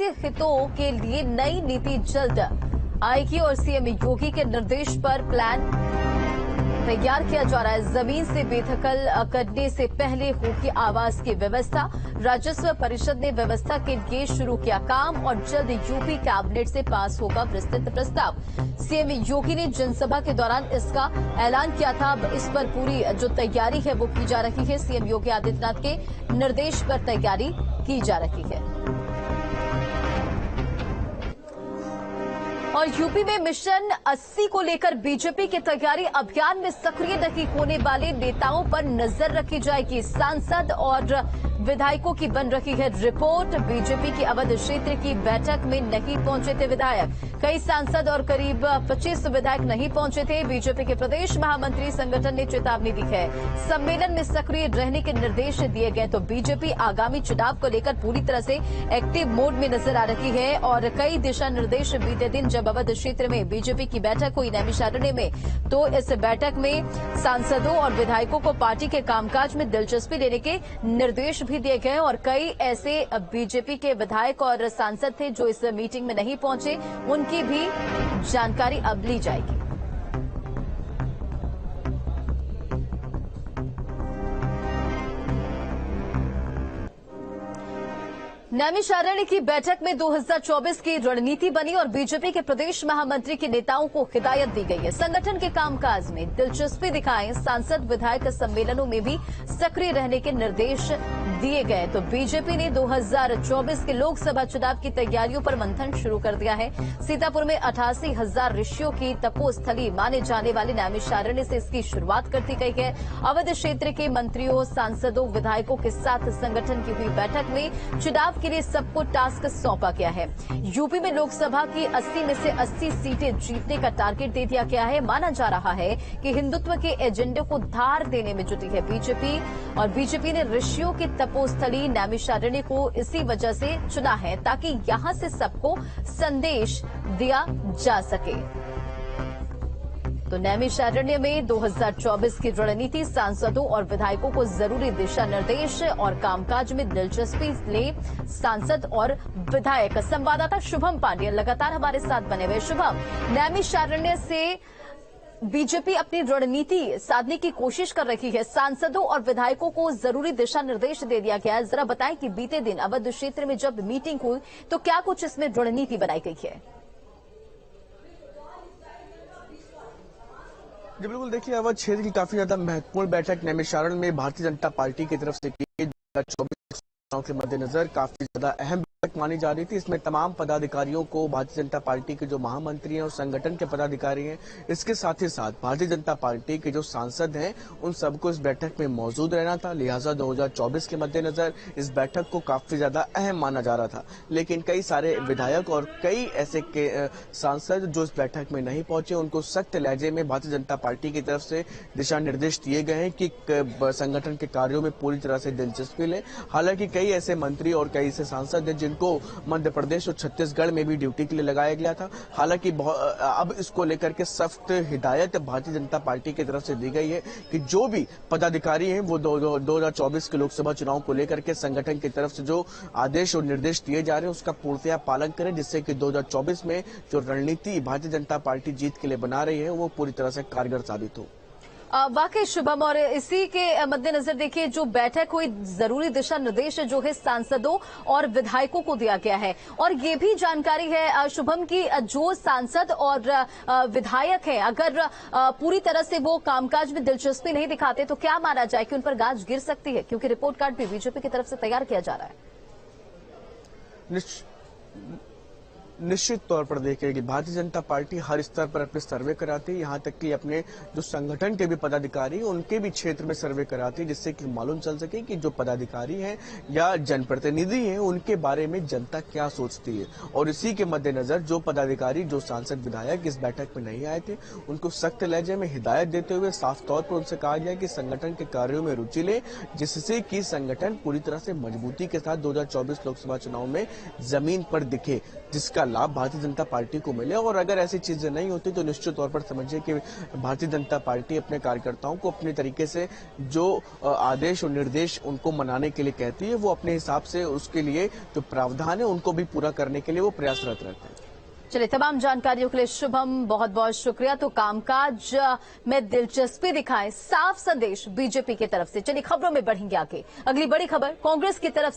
के हितों के लिए नई नीति जल्द आएगी और सीएम योगी के निर्देश पर प्लान तैयार किया जा रहा है। जमीन से बेदखल करने से पहले होगी आवास की व्यवस्था। राजस्व परिषद ने व्यवस्था के लिए शुरू किया काम और जल्द यूपी कैबिनेट से पास होगा विस्तृत प्रस्ताव। सीएम योगी ने जनसभा के दौरान इसका ऐलान किया था। अब इस पर पूरी जो तैयारी है वो की जा रही है। सीएम योगी आदित्यनाथ के निर्देश पर तैयारी की जा रही है। और यूपी में मिशन 80 को लेकर बीजेपी की तैयारी। अभियान में सक्रिय नहीं होने वाले नेताओं पर नजर रखी जाएगी। सांसद और विधायकों की बन रही है रिपोर्ट। बीजेपी की अवध क्षेत्र की बैठक में नहीं पहुंचे थे विधायक। कई सांसद और करीब 25 विधायक नहीं पहुंचे थे। बीजेपी के प्रदेश महामंत्री संगठन ने चेतावनी दी है। सम्मेलन में सक्रिय रहने के निर्देश दिए गए। तो बीजेपी आगामी चुनाव को लेकर पूरी तरह से एक्टिव मोड में नजर आ रही है और कई दिशा निर्देश बीते दिन जब अवध क्षेत्र में बीजेपी की बैठक हुई नैमिषारण्य में, तो इस बैठक में सांसदों और विधायकों को पार्टी के कामकाज में दिलचस्पी लेने के निर्देश भी दिए गए और कई ऐसे बीजेपी के विधायक और सांसद थे जो इस मीटिंग में नहीं पहुंचे। उनकी भी जानकारी अब ली जाएगी। नैमिषारण्य की बैठक में 2024 की रणनीति बनी और बीजेपी के प्रदेश महामंत्री के नेताओं को हिदायत दी गई है। संगठन के कामकाज में दिलचस्पी दिखाएं। सांसद विधायक सम्मेलनों में भी सक्रिय रहने के निर्देश दिए गए। तो बीजेपी ने 2024 के लोकसभा चुनाव की तैयारियों पर मंथन शुरू कर दिया है। सीतापुर में 88,000 ऋषियों की तपोस्थली माने जाने वाले नैमिषारण्य से इसकी शुरुआत कर दी गई है। अवध क्षेत्र के मंत्रियों, सांसदों, विधायकों के साथ संगठन की हुई बैठक में चुनाव के लिए सबको टास्क सौंपा गया है। यूपी में लोकसभा की 80 में से 80 सीटें जीतने का टारगेट दे दिया गया है। माना जा रहा है कि हिंदुत्व के एजेंडे को धार देने में जुटी है बीजेपी और बीजेपी ने ऋषियों की तपोस्थली नैमिषारण्य को इसी वजह से चुना है ताकि यहां से सबको संदेश दिया जा सके। तो नैमिषारण्य में 2024 की रणनीति, सांसदों और विधायकों को जरूरी दिशा निर्देश और कामकाज में दिलचस्पी ले सांसद और विधायक। संवाददाता शुभम पांडेय लगातार हमारे साथ बने हुए। शुभम, नैमिषारण्य से बीजेपी अपनी रणनीति साधने की कोशिश कर रही है। सांसदों और विधायकों को जरूरी दिशा निर्देश दे दिया गया है। जरा बताएं कि बीते दिन अवध क्षेत्र में जब मीटिंग हुई तो क्या कुछ इसमें रणनीति बनाई गई है? जी बिल्कुल, देखिए अवध क्षेत्र की काफी ज्यादा महत्वपूर्ण बैठक नैमिषारण्य में भारतीय जनता पार्टी की तरफ से की 2024 चुनाव के मद्देनजर काफी ज्यादा अहम बैठक मानी जा रही थी। इसमें तमाम पदाधिकारियों को, भारतीय जनता पार्टी के जो महामंत्री हैं और संगठन के पदाधिकारी हैं, इसके साथ ही साथ भारतीय जनता पार्टी के जो सांसद हैं, उन सबको इस बैठक में मौजूद रहना था। लिहाजा 2024 के मद्देनजर इस बैठक को काफी ज्यादा अहम माना जा रहा था। लेकिन कई सारे विधायक और कई ऐसे सांसद जो इस बैठक में नहीं पहुंचे, उनको सख्त लहजे में भारतीय जनता पार्टी की तरफ से दिशा निर्देश दिए गए हैं कि संगठन के कार्यों में पूरी तरह से दिलचस्पी लें। हालांकि कई ऐसे मंत्री और कई ऐसे सांसद हैं जिनको मध्य प्रदेश और छत्तीसगढ़ में भी ड्यूटी के लिए लगाया गया था। हालांकि अब इसको लेकर के सख्त हिदायत भारतीय जनता पार्टी की तरफ से दी गई है कि जो भी पदाधिकारी हैं वो 2024 के लोकसभा चुनाव को लेकर के संगठन की तरफ से जो आदेश और निर्देश दिए जा रहे हैं उसका पूर्णतया पालन करें, जिससे कि 2024 में जो रणनीति भारतीय जनता पार्टी जीत के लिए बना रही है वो पूरी तरह से कारगर साबित हो। वाकई शुभम, और इसी के मद्देनजर देखिए जो बैठक हुई, जरूरी दिशा निर्देश जो है सांसदों और विधायकों को दिया गया है। और ये भी जानकारी है शुभम की जो सांसद और विधायक है, अगर पूरी तरह से वो कामकाज में दिलचस्पी नहीं दिखाते तो क्या माना जाए कि उन पर गाज गिर सकती है, क्योंकि रिपोर्ट कार्ड भी बीजेपी की तरफ से तैयार किया जा रहा है। निश्चित तौर पर देखिए कि भारतीय जनता पार्टी हर स्तर पर अपने सर्वे कराती है, यहाँ तक कि अपने जो संगठन के भी पदाधिकारी उनके भी क्षेत्र में सर्वे कराती है, जिससे कि मालूम चल सके कि जो पदाधिकारी हैं या जनप्रतिनिधि हैं उनके बारे में जनता क्या सोचती है। और इसी के मद्देनजर जो पदाधिकारी, जो सांसद, विधायक इस बैठक में नहीं आए थे, उनको सख्त लहजे में हिदायत देते हुए साफ तौर पर उनसे कहा गया कि संगठन के कार्यों में रुचि ले, जिससे कि संगठन पूरी तरह से मजबूती के साथ 2024 लोकसभा चुनाव में जमीन पर दिखे, जिसका लाभ भारतीय जनता पार्टी को मिले। और अगर ऐसी चीजें नहीं होती तो निश्चित तौर पर समझिए कि भारतीय जनता पार्टी अपने कार्यकर्ताओं को अपने तरीके से जो आदेश और निर्देश उनको मनाने के लिए कहती है, वो अपने हिसाब से उसके लिए जो प्रावधान है उनको भी पूरा करने के लिए वो प्रयासरत रहते हैं। चलिए, तमाम जानकारियों के लिए शुभम बहुत बहुत शुक्रिया। तो कामकाज में दिलचस्पी दिखाएं, साफ संदेश बीजेपी की तरफ से। चलिए खबरों में बढ़ेंगे आगे। अगली बड़ी खबर कांग्रेस की तरफ